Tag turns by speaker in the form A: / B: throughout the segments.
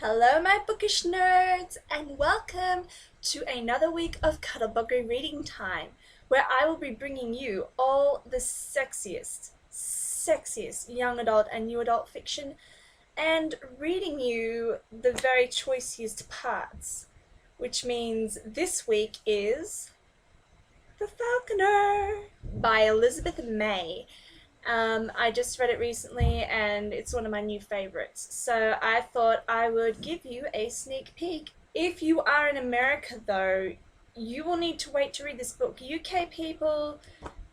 A: Hello my bookish nerds, and welcome to another week of Cuddlebuggery Reading Time, where I will be bringing you all the sexiest young adult and new adult fiction and reading you the very choicest parts, which means this week is The Falconer by Elizabeth May. I just read it recently and it's one of my new favorites, so I thought I would give you a sneak peek. If you are in America though, you will need to wait to read this book. UK people,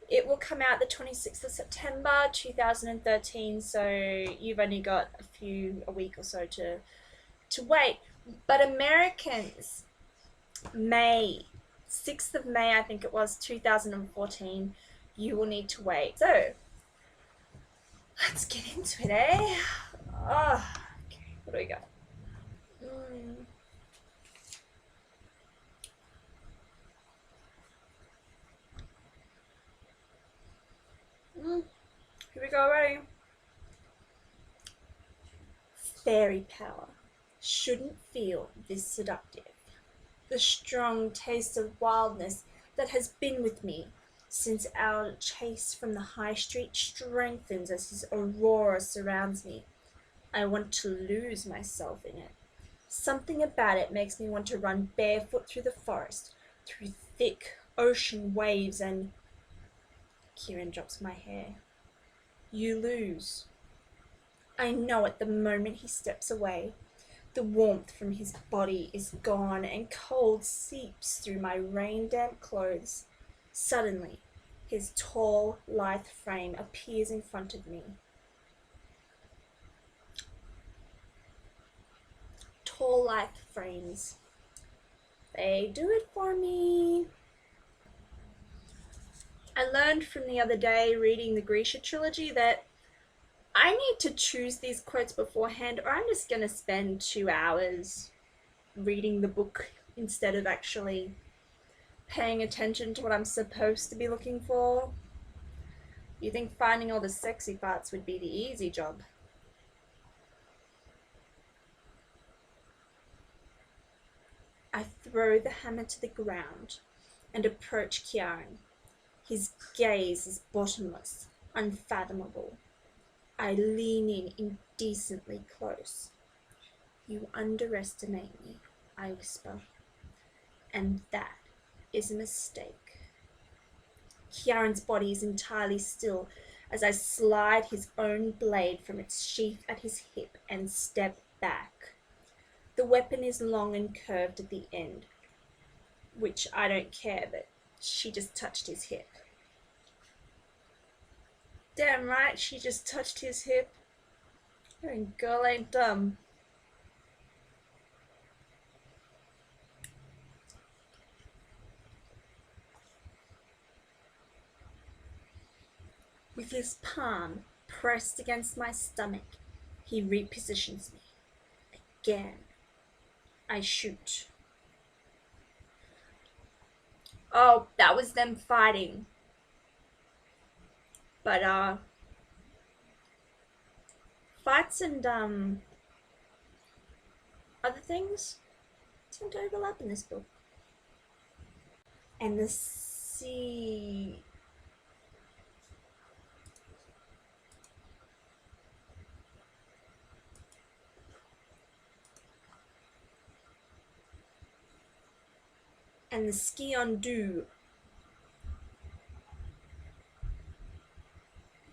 A: it will come out the 26th of September 2013, so you've only got a week or so to wait. But Americans, May 6th of May, I think it was, 2014, you will need to wait. So let's get into it, eh? Oh, okay, what do we got? Here we go already. Fairy power shouldn't feel this seductive. The strong taste of wildness that has been with me since our chase from the high street strengthens as his aurora surrounds me. I want to lose myself in it. Something about it makes me want to run barefoot through the forest, through thick ocean waves, and... Kieran drops my hair. You lose. I know it the moment he steps away. The warmth from his body is gone, and cold seeps through my rain-damp clothes. Suddenly, his tall, lithe frame appears in front of me. Tall, lithe frames. They do it for me. I learned from the other day reading the Grisha trilogy that I need to choose these quotes beforehand, or I'm just going to spend 2 hours reading the book instead of actually paying attention to what I'm supposed to be looking for. You think finding all the sexy parts would be the easy job? I throw the hammer to the ground and approach Kieran. His gaze is bottomless, unfathomable. I lean in indecently close. You underestimate me, I whisper, and that is a mistake. Kieran's body is entirely still as I slide his own blade from its sheath at his hip and step back. The weapon is long and curved at the end, which I don't care, but she just touched his hip. Damn right, she just touched his hip. And girl ain't dumb. With his palm pressed against my stomach, he repositions me. Again, I shoot. Oh, that was them fighting. But, fights and, other things tend to overlap in this book. And the sea... and the ski on dew.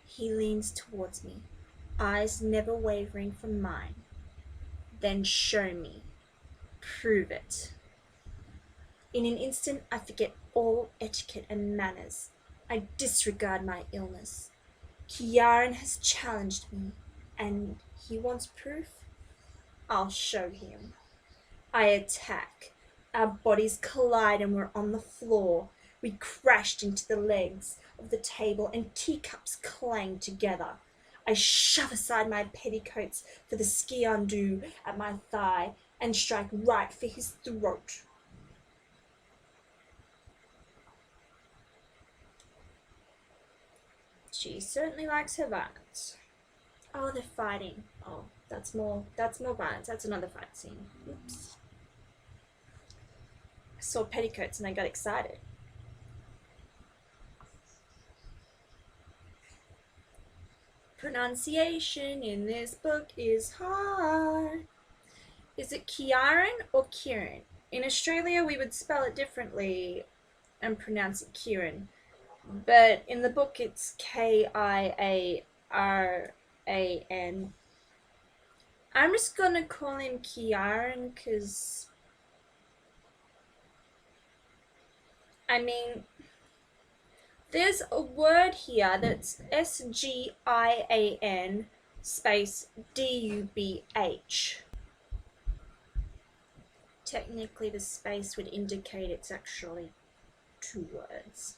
A: He leans towards me, eyes never wavering from mine. Then show me. Prove it. In an instant, I forget all etiquette and manners. I disregard my illness. Kieran has challenged me, and he wants proof? I'll show him. I attack. Our bodies collide and we're on the floor. We crashed into the legs of the table and teacups clang together. I shove aside my petticoats for the ski undo at my thigh and strike right for his throat. She certainly likes her violence. Oh, they're fighting. Oh, That's more violence. That's another fight scene. Oops. I saw petticoats and I got excited. Pronunciation in this book is hard. Is it Kieran or Kieran? In Australia, we would spell it differently and pronounce it Kieran. But in the book, it's Kiaran. I'm just gonna call him Kieran because, I mean, there's a word here that's SGIAN space DUBH. Technically, the space would indicate it's actually 2 words.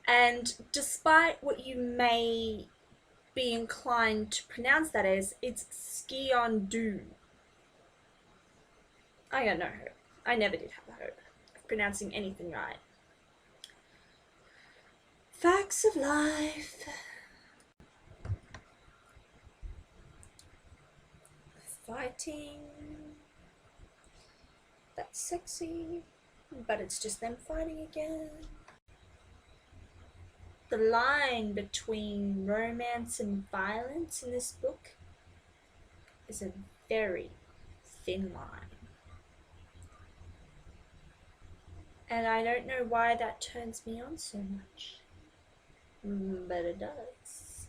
A: And despite what you may be inclined to pronounce that as, it's Skiondu. I got no hope. I never did have a hope of pronouncing anything right. Facts of life. Fighting. That's sexy, but it's just them fighting again. The line between romance and violence in this book is a very thin line. And I don't know why that turns me on so much, but it does.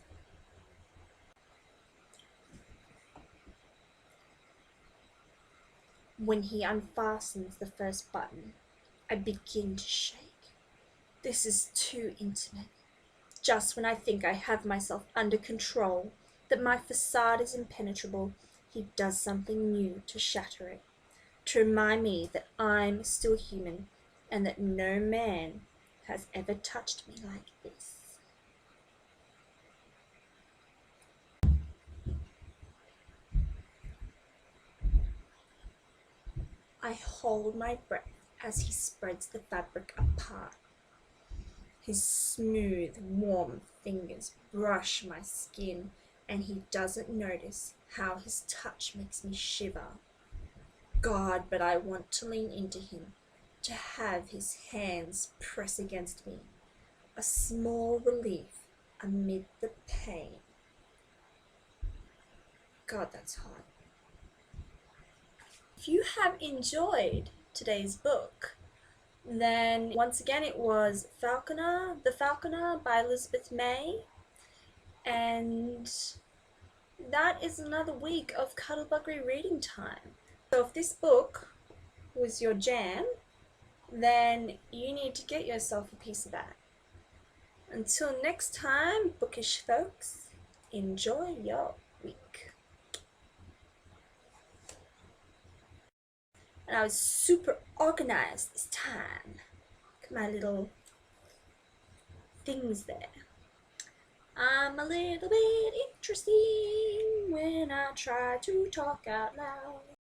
A: When he unfastens the first button, I begin to shake. This is too intimate. Just when I think I have myself under control, that my facade is impenetrable, he does something new to shatter it, to remind me that I'm still human and that no man has ever touched me like this. I hold my breath as he spreads the fabric apart. His smooth, warm fingers brush my skin, and he doesn't notice how his touch makes me shiver. God, but I want to lean into him, to have his hands press against me, a small relief amid the pain. God, that's hard. If you have enjoyed today's book, then once again it was Falconer, The Falconer by Elizabeth May, and that is another week of Cuddlebuggery reading time. So if this book was your jam, then you need to get yourself a piece of that. Until next time, bookish folks, enjoy your week. And I was super organized this time. Look at my little things there. I'm a little bit interesting when I try to talk out loud.